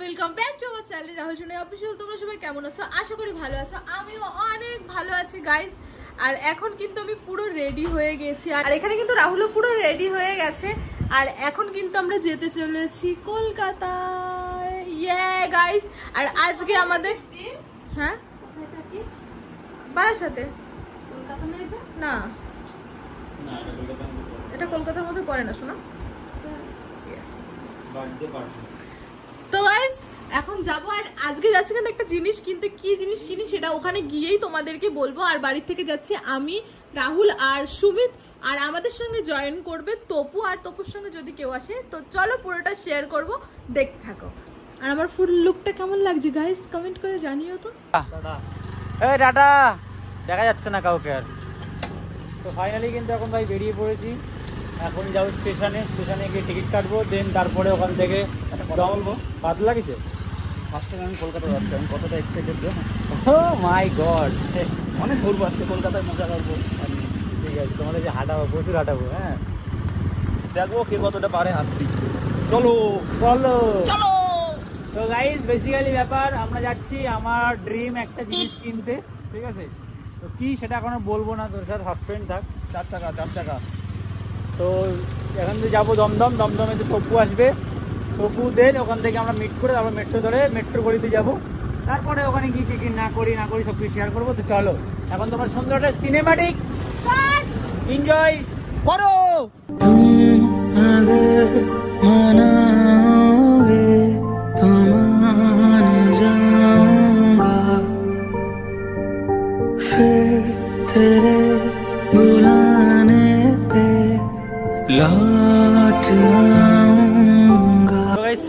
Welcome back to our channel Rahul Sonai official. তোমরা সবাই কেমন আছো? আশা করি ভালো আছো। আমিও অনেক ভালো আছি গাইস। আর এখন কিন্তু আমি পুরো রেডি হয়ে গেছি, আর এখানে কিন্তু রাহুলও পুরো রেডি হয়ে গেছে। আর এখন কিন্তু আমরা যেতে চলেছি কলকাতায়। ইয়ে গাইস, আর আজকে আমাদের হ্যাঁ বারাসাতে না, এটা কলকাতার মধ্যে পড়ে না শোনা। তো গাইস এখন যাবো, আর আজকে যাচ্ছি কিন্তু একটা জিনিস কিনতে। কি জিনিস কিনি সেটা ওখানে গিয়েই তোমাদেরকে বলবো। আর বাড়ির থেকে যাচ্ছি আমি, রাহুল আর সুমিত, আর আমাদের সঙ্গে জয়েন করবে তপু। আর তপুর সঙ্গে যদি কেউ আসে তো চলো পুরোটা শেয়ার করব, দেখতে থাকো। আর আমার ফুল লুকটা কেমন লাগছে গাইস কমেন্ট করে জানিও তো। এই টাটা, দেখা যাচ্ছে না কাউকে আর। তো ফাইনালি কিন্তু এখন ভাই বেরিয়ে পড়েছি। এখন যাবো স্টেশনে গিয়ে টিকিট কাটবো, দেন তারপরে ওখান থেকে বলবো পাতলা লাগছে। ফার্স্ট টাইম আমি কলকাতা যাচ্ছি, আমি কতটা এক্সাইটেড। ও মাই গড, অনেক ঘুরবো আজকে, কলকাতায় মজা করবো। ঠিক আছে, তোমাদের যে হাঁটাবো, প্রচুর হাঁটাবো। হ্যাঁ, দেখবো কে কতটা পারে হাঁটতে। চলো চলো চলো। তো গাইস বেসিক্যালি ব্যাপার, আমরা যাচ্ছি আমার ড্রিম একটা জিনিস কিনতে। ঠিক আছে, তো কি সেটা এখনো বলবো না, তোর সাথে সাসপেন্ড থাক। চার চাকা। তো এখান থেকে যাবো দমদমে তো তপু আসবে। তপু দেন ওখান থেকে আমরা মিট করে তারপর মেট্রো ধরে মেট্রো গড়িতে যাবো। তারপরে ওখানে গিয়ে কি না করি সব কিছু শেয়ার করবো। তো চলো এখন তোমার সুন্দর একটা সিনেমাটিক এনজয় করো।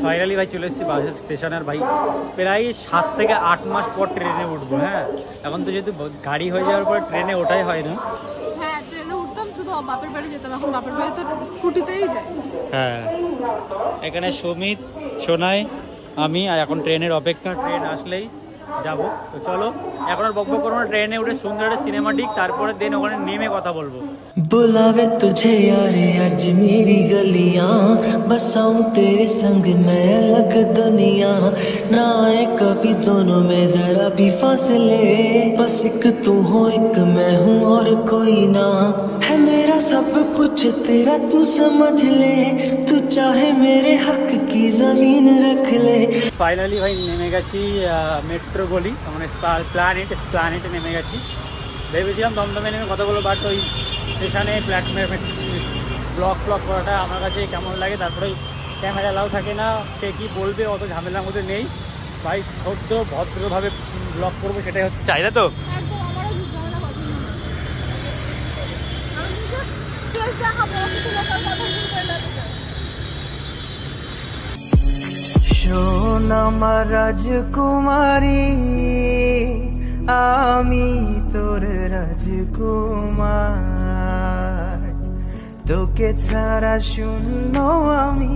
ফাইনালি ভাই চলে এসেছি বাস স্টেশনের। ভাই প্রায় 7 থেকে 8 মাস পর ট্রেনে উঠবো। হ্যাঁ, এখন তো যেহেতু গাড়ি হয়ে যাওয়ার পর ট্রেনে ওঠাই হয় না। হ্যাঁ, ট্রেনে উঠতাম, শুধু বাপের বাড়ি যেতাম, এখন বাপের বাড়ি তো স্কুটিতেই যাই। হ্যাঁ, এখানে সুমিত, সোনাই, আমি, আর এখন ট্রেনের অপেক্ষা, ট্রেন আসলেই যাবো। তো চলো এখন আর বকবক করবো না, ট্রেনে উঠে সুন্দর একটা সিনেমাটিক, তারপরে দেন ওখানে নেমে কথা বলবো। बुलावे तुझे यारे आज मेरी गलियां, बसाऊं तेरे संग मैं अलग दुनिया, ना आए कभी दोनों में जरा भी फासले, बस एक तू हो एक मैं हूँ और कोई ना, है मेरा सब कुछ तेरा तू समझ ले, तू चाहे मेरे हक की जमीन रख ले। ফাইনালি ভাই নেমে গেছি মেট্রো গলি, মানে প্ল্যানেটে নেমে গেছি। ভেবেছিলাম দমদমে নেমে কথা বলবো, বাট ওই স্টেশনে প্ল্যাটফর্মে ব্লগ করাটা আমার কাছে কেমন লাগে। তারপরে ক্যামেরা অ্যালাউ থাকে না, কে কী বলবে অত ঝামেলার মধ্যে নেই। ভাই সদ্য ভদ্রভাবে ব্লগ করবো, সেটাই হচ্ছে চাহিদা। তো শোন আমার রাজকুমারী, আমি তোর রাজকুমার, তোকে ছাড়া শূন্য আমি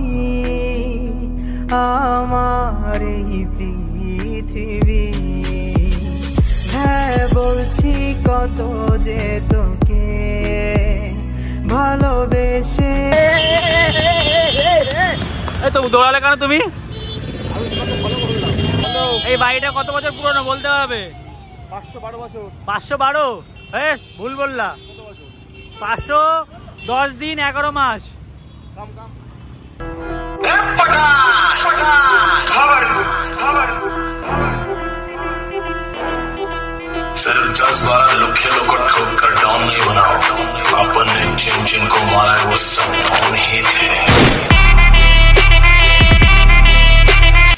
আমার এই পৃথিবী। হ্যাঁ বলছি কত যে তোকে ভালোবেসে। তো দৌড়ালে কেন তুমি? এই বাড়িটা কত বছর পুরনো বলতে হবে? 512 বছর। 512? হ্যাঁ ভুল বললা, 510 দিন 11 মাস। सिर्फ 10-12 लुखेलों को ठोक कर डाउन नहीं बनाओ, अपन ने जिनको मारा है वो सब डाउन ही थे।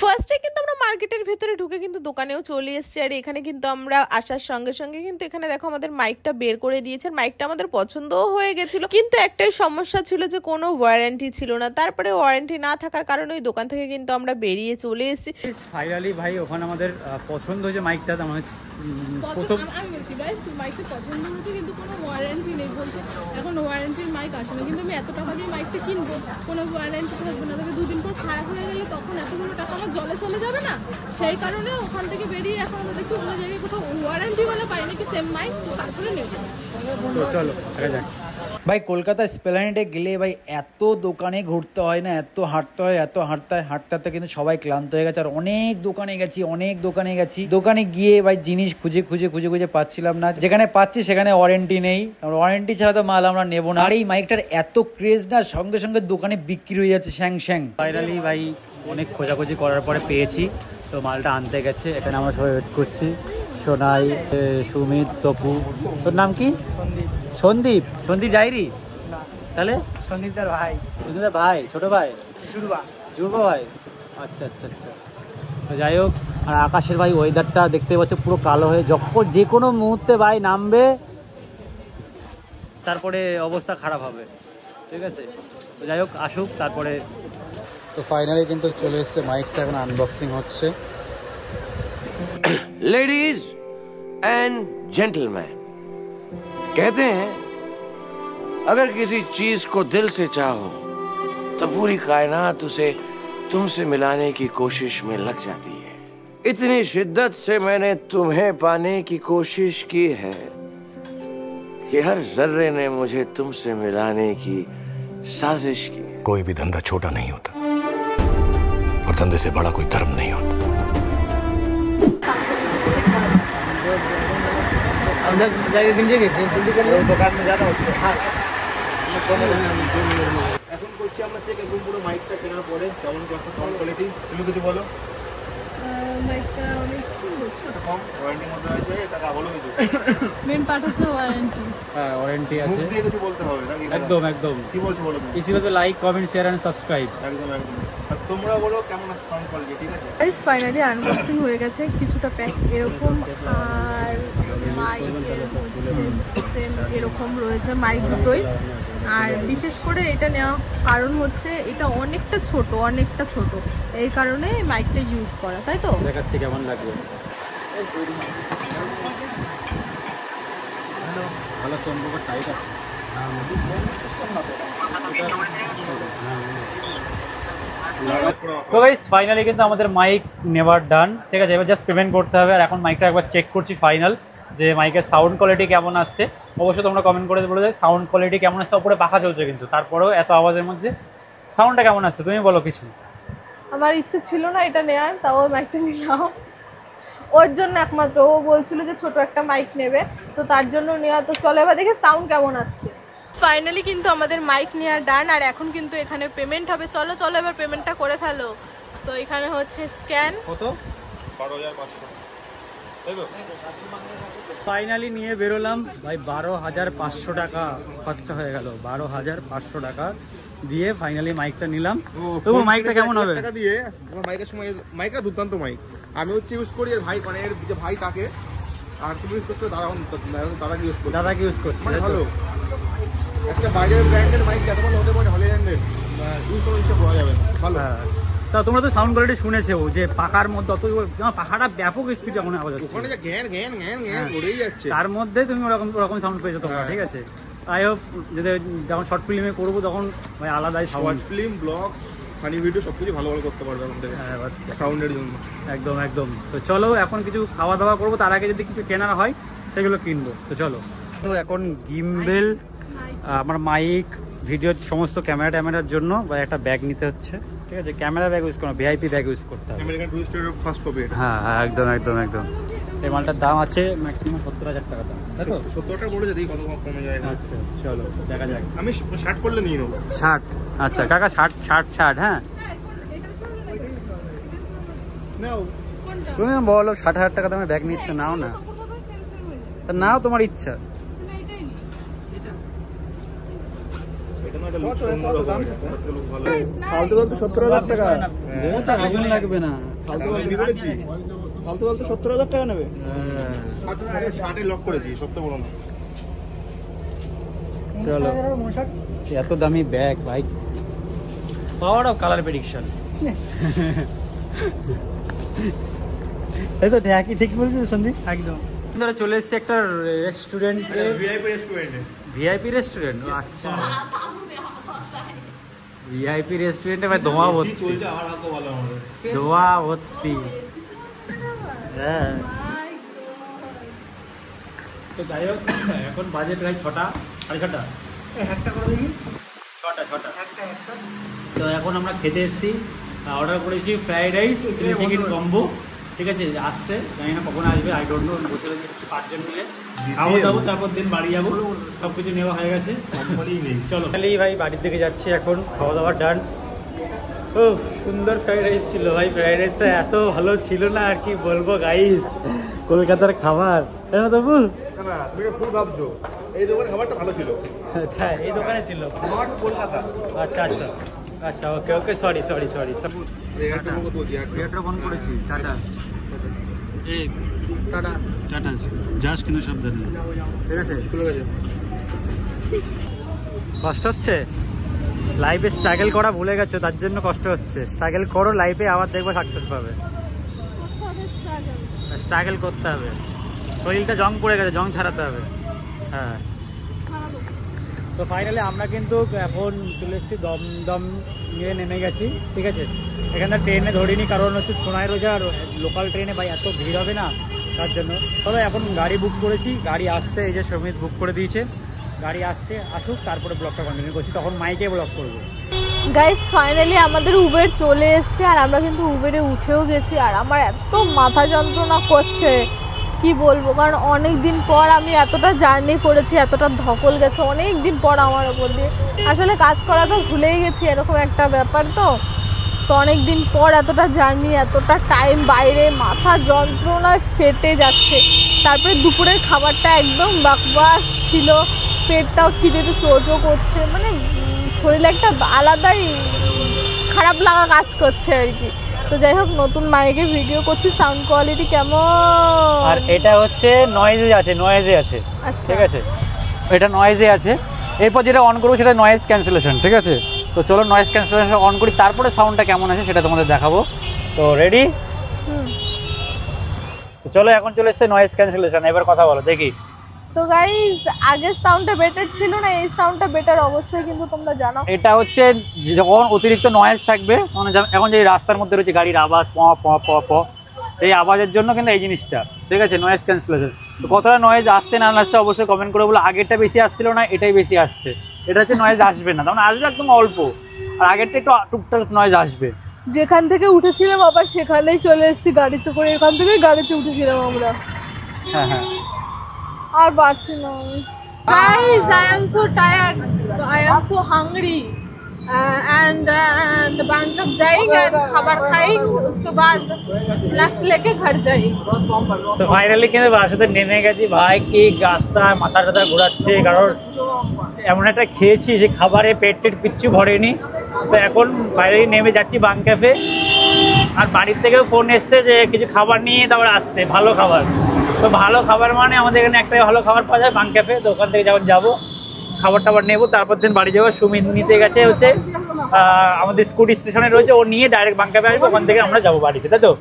ফার্স্টে কিন্তু আমরা মার্কেটের ভেতরে ঢুকে কিন্তু দোকানেও চলে এসেছি। আর এখানে কিন্তু আমরা আসার সঙ্গে সঙ্গে কিন্তু এখানে দেখো আমাদের মাইকটা বের করে দিয়েছে। মাইকটা আমাদের পছন্দও হয়ে গেছিল, কিন্তু একটাই সমস্যা ছিল যে কোনো ওয়ারেন্টি ছিল না। তারপরে ওয়ারেন্টি না থাকার কারণে ওই দোকান থেকে কিন্তু আমরা বেরিয়ে চলে এসেছি। ফাইনালি ভাই ওখানে আমাদের পছন্দ হয়েছে মাইকটা। আমার প্রথম আমি বলছি গাইস, মাইকটা পছন্দ হয়েছে কিন্তু কোনো ওয়ারেন্টি নেই বলছে, এখন ওয়ারেন্টির মাইক আসে না। কিন্তু আমি এত টাকা দিয়ে মাইকটা কিনবো, কোনো ওয়ারেন্টি থাকবে না, তবে 2 দিন পর খারাপ হয়ে গেলে তখন এতগুলো টাকা আমার জলে চলে যাবে না। সেই কারণে ওখান থেকে বেরিয়ে এখন আমরা দেখছি অন্য জায়গায় কোথাও ওয়ারেন্টি বলে পাই নাকি সেম মাইক, তো তারপরে নেব। তো চলো যাক। ভাই কলকাতা এসপ্ল্যানেডে গেলে ভাই এত দোকানে ঘুরতে হয় না, এত হাঁটতে হয়, হাঁটতে কিন্তু সবাই ক্লান্ত হয়ে গেছে। আর অনেক দোকানে গেছি, দোকানে গিয়ে ভাই জিনিস খুঁজে পাচ্ছিলাম না, যেখানে পাচ্ছি সেখানে ওয়ারেন্টি নেই, ওয়ারেন্টি ছাড়া তো মাল আমরা নেবো না। আর এই মাইকটার এত ক্রেজ না, সঙ্গে সঙ্গে দোকানে বিক্রি হয়ে যাচ্ছে শ্যাং। ফাইনালি ভাই অনেক খোঁজাখুঁজি করার পরে পেয়েছি, তো মালটা আনতে গেছে। এখানে আমরা সবাই ওয়েট করছি, সোনাই, সুমিত, তপু। তোর নাম কি? সন্দীপ ডায়েরি? তাহলে সন্দীপদার ভাই, ছোট ভাই জুড়বা ভাই। আচ্ছা। তো যাই হোক, আর আকাশের ভাই ওয়েদারটা দেখতে পাচ্ছ পুরো কালো হয়ে, যখন যে কোনো মুহূর্তে ভাই নামবে, তারপরে অবস্থা খারাপ হবে, ঠিক আছে? তো যাই হোক, আসুক তারপরে। তো ফাইনালি কিন্তু চলে এসছে মাইকটা, এখন আনবক্সিং হচ্ছে। लेडीज एंड जेंटलमैन, कहते हैं अगर किसी चीज को दिल से चाहो तो पूरी कायनात उसे तुमसे मिलाने की कोशिश में लग जाती है। इतनी शिद्दत से मैंने तुम्हें पाने की कोशिश की है कि हर जर्रे ने मुझे तुमसे मिलाने की साजिश की। कोई भी धंधा छोटा नहीं होता और धंधे से बड़ा कोई धर्म नहीं होता। দোকান में जाना হচ্ছে। এখন করছি আমরা চেক একদম পুরো মাইকটা কেনার পরে কেমন কি একটা সাউন্ড কোয়ালিটি, তুমি কিছু বলো। মাইকটা অনেক সুন্দর, ছোট, কম ওয়ারেন্টির মধ্যে আছে, টাকা বলো কিছু। মেন পার্ট হচ্ছে ওয়ারেন্টি। হ্যাঁ, ওয়ারেন্টি মুখ আছে, দিয়ে কিছু বলতে হবে নাকি? একদম। কি বলছো বলো তুমি। इसी पे like comment share and subscribe. একদম। আর তোমরা বলো কেমন আছে সাউন্ড কোয়ালিটি, ঠিক আছে? গাইস ফাইনালি আনবক্সিং হয়ে গেছে, কিছুটা প্যাক এরকম, আর মাইকের হচ্ছে এরকম রয়েছে, মাইক দুটোই। আর বিশেষ করে এটা নেওয়া কারণ হচ্ছে এটা অনেকটা ছোট, এই কারণে মাইকটা ইউজ করা, তাই তো? দেখাচ্ছি কেমন লাগবে। ভালো চম্বক টাইট আছে। তো গাইস ফাইনালি কিন্তু আমাদের মাইক নেওয়ার ডান, ঠিক আছে? এবার জাস্ট পেমেন্ট করতে হবে। আর এখন মাইকটা একবার চেক করছি ফাইনাল, যে মাইকের সাউন্ড কোয়ালিটি কেমন আসছে। অবশ্যই তোমরা কমেন্ট করে বলে যায় সাউন্ড কোয়ালিটি কেমন আসছে। ওপরে পাখা চলছে কিন্তু তারপরেও এত আওয়াজের মধ্যে সাউন্ডটা কেমন আসছে, তুমি বলো কিছু। আমার ইচ্ছে ছিল না এটা নেওয়ার, তাও মাইকটা নিলাম ওর জন্য একমাত্র। ও বলছিল যে ছোট একটা মাইক নেবে, তো তার জন্য নেওয়া। তো চলো এবার দেখি সাউন্ড কেমন আসছে। ফাইনালি কিন্তু আমাদের মাইক নেওয়ার ডান, আর এখন কিন্তু এখানে পেমেন্ট হবে। চলো এবার পেমেন্টটা করে ফেলো। তো এখানে হচ্ছে স্ক্যান, কত? 12,500, তাই তো? ফাইনালি নিয়ে বেরোলাম ভাই, 12,500 টাকা খরচা হয়ে গেল। 12,500 টাকা দিয়ে ফাইনালি মাইকটা নিলাম। তো মাইকটা কেমন হবে? টাকা দিয়ে আমার মাইকের সময়, মাইকটা দুর্দান্ত মাইক। আমি হচ্ছে ইউজ করি, আর ভাই মানে এর যে ভাই তাকে, আর তুমি ইউজ করছো দাদাকে ইউজ করছো। দাদাকে ইউজ করছি, মানে ভালো একটা বাইরের ব্র্যান্ডের মাইক যত ভালো হতে পারে, হলিল্যান্ডের ইউজ করে ইচ্ছে পাওয়া যাবে না। ভালো। তা তোমরা তো সাউন্ড কোয়ালিটি শুনেছো যে পাখার মধ্যে অত, পাখাটা ব্যাপক স্পিড এখন আওয়াজ হচ্ছে, ওখানে যে গ্যান করেই যাচ্ছে, তার মধ্যে তুমি ওরকম সাউন্ড পেয়েছো তোমরা, ঠিক আছে? আই হোপ যদি যখন শর্ট ফিল্মে করবো তখন ভাই আলাদাই short film, blogs, funny video সবকিছু ভালো করতে পারবে আমাদের সাউন্ডের জন্য। একদম। তো চলো এখন কিছু খাওয়া দাওয়া করবো, তার আগে যদি কিছু কেনার হয় সেগুলো কিনবো। তো চলো। তো এখন গিম্বেল, আমার মাইক, ভিডিওর সমস্ত ক্যামেরার জন্য বা একটা ব্যাগ নিতে হচ্ছে, ঠিক আছে? ক্যামেরা ব্যাগ ইউজ করো, ভিআইপি ব্যাগ ইউজ করতে হবে। আমেরিকান টুরিস্টের ফার্স্ট কপি এটা। হ্যাঁ, একদম। এই মালটার দাম আছে ম্যাক্সিমাম 70,000 টাকা দাম, তাই তো? 70টা বলেছে, দেখি কত কমে যায়। আচ্ছা চলো দেখা যাক। আমি 60 করলে নিয়ে নেবো। 60? আচ্ছা কাকা, 60। হ্যাঁ, নাও তুমি বলো 60,000 টাকা দামের ব্যাগ নিচ্ছে, নাও না, তা নাও, তোমার ইচ্ছা। ফালতু 70,000 টাকা লাগবে না, ফালতু 70,000 টাকা নেবে। 60 লক করেছি, সবচেয়ে বড় না। চলো, এত দামি ব্যাগ ভাই, পাওয়ার অফ কালার প্রেডিকশন। এই তো ঠিক বলছিস সন্দীপ, একদম। ধরে চলে এসছে একটা রেস্টুরেন্টে, ভিআইপি রেস্টুরেন্ট। আচ্ছা, ভিআইপি রেস্টুরেন্টে ভাই ধোঁয়া ভর্তি। হ্যাঁ, তো যাই হোক, এখন বাজে প্রায় 6টা, 6:30। ছটা তো এখন আমরা খেতে এসেছি, অর্ডার করেছি fried rice chilli chicken combo, ঠিক আছে, আসছে, জানি না কখন আসবে, আই ডোন্ট নো, বসে রয়েছে 5 জন মিলে খাবো যাবো, তারপর দিন বাড়ি যাবো, সব কিছু নেওয়া হয়ে গেছে, চলো ভাই বাড়ির দিকে যাচ্ছি এখন, খাওয়া দাওয়া ডান। ও সুন্দর ফ্রাইড রাইস ছিল ভাই, ফ্রাইড রাইসটা এত ভালো ছিল না আর কি বলবো গাইস, কলকাতার খাবার, তাই না তবু? না তুমি ভুল ভাবছো, এই দোকানে খাবারটা ভালো ছিল। হ্যাঁ এই দোকানে ছিল, নট কলকাতা। আচ্ছা আচ্ছা আচ্ছা, ওকে ওকে, সরি এয়ারটা ফোন করেছি, টাটা এই টাটা টাটা, যাস কিন্তু সাবধানে, ঠিক আছে, চলে গেছে। কষ্ট হচ্ছে লাইফে, স্ট্রাগল করা ভুলে গেছো, তার জন্য কষ্ট হচ্ছে, স্ট্রাগল করো লাইফে, আবার দেখবো সাকসেস পাবে, স্ট্রাগল করতে হবে, শরীরটা জং পড়ে গেছে, জং ছাড়াতে হবে, হ্যাঁ। তো ফাইনালি আমরা কিন্তু এখন চলে এসেছি দমদম নিয়ে নেমে গেছি, ঠিক আছে, এখানে ট্রেনে ধরিনি, কারণ হচ্ছে সোনাই রোজার লোকাল ট্রেনে ভাই এত ভিড় হবে না, তার জন্য। তবে এখন গাড়ি বুক করেছি, গাড়ি আসছে, এই যে সমিত বুক করে দিয়েছে, গাড়ি আসছে, আসুক, তারপরে ব্লগটা কন্টিনিউ করছি, তখন মাইকে ব্লগ করবো। গাইস ফাইনালি আমাদের উবের চলে এসছে, আর আমরা কিন্তু উবেরে উঠেও গেছি, আর আমার এত মাথা যন্ত্রণা করছে কি বলবো, কারণ অনেক দিন পর আমি এতটা জার্নি করেছি, এতটা ধকল গেছে অনেক দিন পর আমার ওপর দিয়ে, আসলে কাজ করা তো ভুলেই গেছি, এরকম একটা ব্যাপার, তো অনেক দিন পর এতটা জার্নি, এতটা টাইম বাইরে, মাথা যন্ত্রণায় ফেটে যাচ্ছে, তারপরে দুপুরের খাবারটা একদম বাকবাস ছিল, পেটটাও খিদেতে চোচো করছে, মানে শরীরে একটা আলাদাই খারাপ লাগা কাজ করছে আর কি। তো যাই হোক, নতুন মাইকে ভিডিও করছি, সাউন্ড কোয়ালিটি কেমন, আর এটা হচ্ছে নয়েজে আছে, আচ্ছা ঠিক আছে, এটা নয়েজে আছে, এরপর যেটা অন করবো সেটা নয়েজ ক্যান্সেলেশন, ঠিক আছে, তো চলো নয়েজ ক্যান্সেলেশন অন করি, তারপরে সাউন্ডটা কেমন আছে সেটা তোমাদের দেখাবো, তো রেডি? তো চলো এখন চলে এসছে নয়েজ ক্যান্সেলেশন, এবার কথা বলো দেখি। তো গাইস আগের সাউন্ডটা বেটার ছিল না, এই সাউন্ডটা বেটার অবশ্যই কিন্তু তোমরা জানো। এটা হচ্ছে যখন অতিরিক্ত নয়েজ থাকবে, মানে এখন যে রাস্তার মধ্যে রয়েছে গাড়ির আওয়াজ, প প প প, এই আওয়াজের জন্য কিন্তু এই জিনিসটা, ঠিক আছে, নয়েজ ক্যান্সেলেশন। তো কতটা নয়েজ আসছে না আসছে অবশ্যই কমেন্ট করে বলো, আগেরটা বেশি আসছিল না, এটাই বেশি আসছে, এটা হচ্ছে নয়েজ আসবে না, তখন আসবে একদম অল্প, আর আগেরটা একটু টুকটাক নয়েজ আসবে। যেখান থেকে উঠেছিলাম আবার সেখানেই চলে এসেছি গাড়িতে করে, এখান থেকে গাড়িতে উঠেছিলাম আমরা, হ্যাঁ হ্যাঁ, আর পারছি না আমি। Guys, I am so tired. I am so hungry. And Bangkok जाएंगे and खाবার खाएंगे, उसके बाद स्नैक्स लेके घर जाएंगे। তো ফাইনালি কিন্তু বাসাতে নেমে গেছি ভাই, কি রাস্তা, মাথা টাথা ঘোরাচ্ছে, কারণ এমন একটা খেয়েছি যে খাবারে পেট কিচ্ছু ভরেনি। তো এখন ফাইনালি নেমে যাচ্ছি বাং ক্যাফে, আর বাড়ির থেকেও ফোন এসছে যে কিছু খাবার নিয়ে তারপরে আসতে, ভালো খাবার। তো ভালো খাবার মানে আমাদের এখানে একটাই ভালো খাবার পাওয়া যায় বাং ক্যাফে, তো ওখান থেকে যখন যাবো খাবার টাবার নেবো, তারপর দিন বাড়ি যাবো। সুমিত নিতে গেছে হচ্ছে আমাদের স্কুটি স্টেশনে রয়েছে, ও নিয়ে ডাইরেক্ট বাং ক্যাফে আসবো, ওখান থেকে আমরা যাবো বাড়িতে, তাই তো?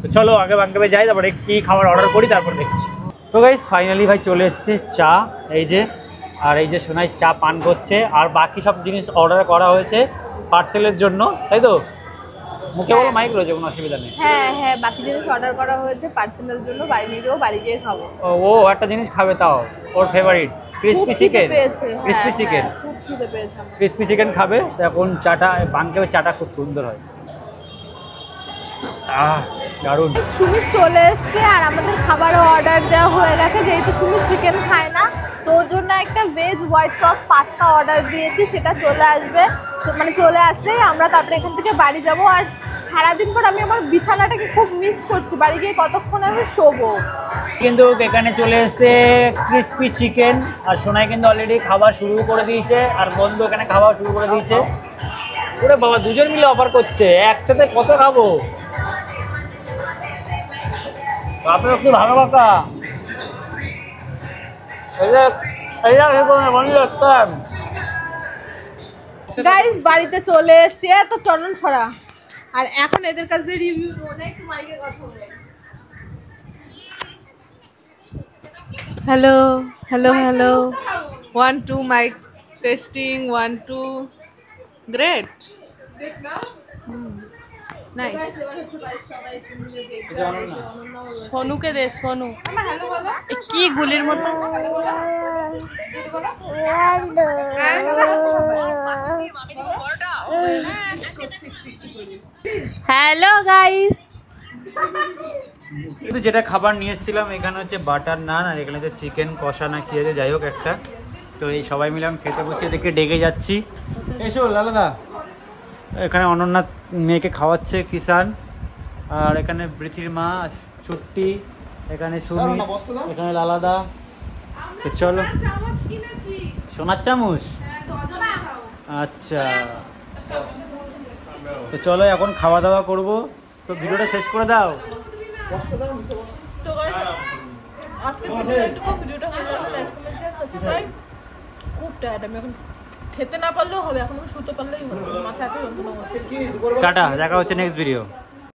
তো চলো আগে বাং ক্যাফে যাই, তারপরে কি খাবার অর্ডার করি তারপর দেখছি। তো গাইস ফাইনালি ভাই চলে এসছে চা, এই যে, আর এই যে সোনাই চা পান করছে, আর বাকি সব জিনিস অর্ডার করা হয়েছে পার্সেলের জন্য, তাই তো? মুখে বলো, মাইক রয়েছে, কোনো অসুবিধা নেই। হ্যাঁ হ্যাঁ, বাকি জিনিস অর্ডার করা হয়েছে পার্সোনাল জন্য, বাড়ি নিয়ে যাবো, বাড়ি গিয়ে খাবো। ও একটা জিনিস খাবে, তাও ওর favourite crispy chicken, crispy chicken, খুব খিদে পেয়েছে, ক্রিসপি চিকেন খাবে। এখন চাটা বাংকে চাটা খুব সুন্দর হয়, দারুণ। সুমিত চলে এসছে আর আমাদের খাবারও অর্ডার দেওয়া হয়ে গেছে, যেহেতু সুমিত চিকেন খায় না, তোর জন্য একটা veg white sauce pasta order দিয়েছি, সেটা চলে আসবে, মানে চলে আসলেই আমরা তারপরে এখান থেকে বাড়ি যাব। আর সারাদিন পর আমি আমার বিছানাটাকে খুব মিস করছি, বাড়ি গিয়ে কতক্ষণ আমি শোবো। কিন্তু এখানে চলে এসছে ক্রিসপি চিকেন, আর সোনাই কিন্তু অলরেডি খাবার শুরু করে দিয়েছে, আর বন্ধু এখানে খাওয়া শুরু করে দিয়েছে। ওরে বাবা, দুজন মিলে অফার করছে, একসাথে কত খাবো? আপনার একটু ভালো কথা, গাইস বাড়িতে চলে এসেছি, তো চরণ ছড়া, আর এখন এদের কাছে রিভিউ অনেক মাইকে কথা বলে। Hello, hello, hello. 1 2 mic testing, 1 2. Great. Nice. সোনুকে দে, সোনু এ কি গুলির মতো। হ্যালো গাইস, কিন্তু যেটা খাবার নিয়ে এসেছিলাম এখানে হচ্ছে বাটার নান আর এখানে হচ্ছে চিকেন কষা না কি আছে, যাই হোক একটা। তো এই সবাই মিলে আমি খেতে বসে দেখে ডেকে যাচ্ছি, এসো লালাদা। এখানে অনন্যা মেয়েকে খাওয়াচ্ছে কিষান, আর এখানে বৃথির মা ছুট্টি, এখানে সুমি, এখানে লালাদা। তো চলো, সোনার চামচ, আচ্ছা। তো চলো এখন খাওয়া দাওয়া করবো, তো ভিডিওটা শেষ করে দাও। তো আজকে ভিডিওটা খুব টায়ার্ড, আমি এখন খেতে না পারলেও হবে, এখন আমি শুতে পারলেই হবে, মাথা এত যন্ত্রণা হচ্ছে। টাটা, দেখা হচ্ছে নেক্সট ভিডিও।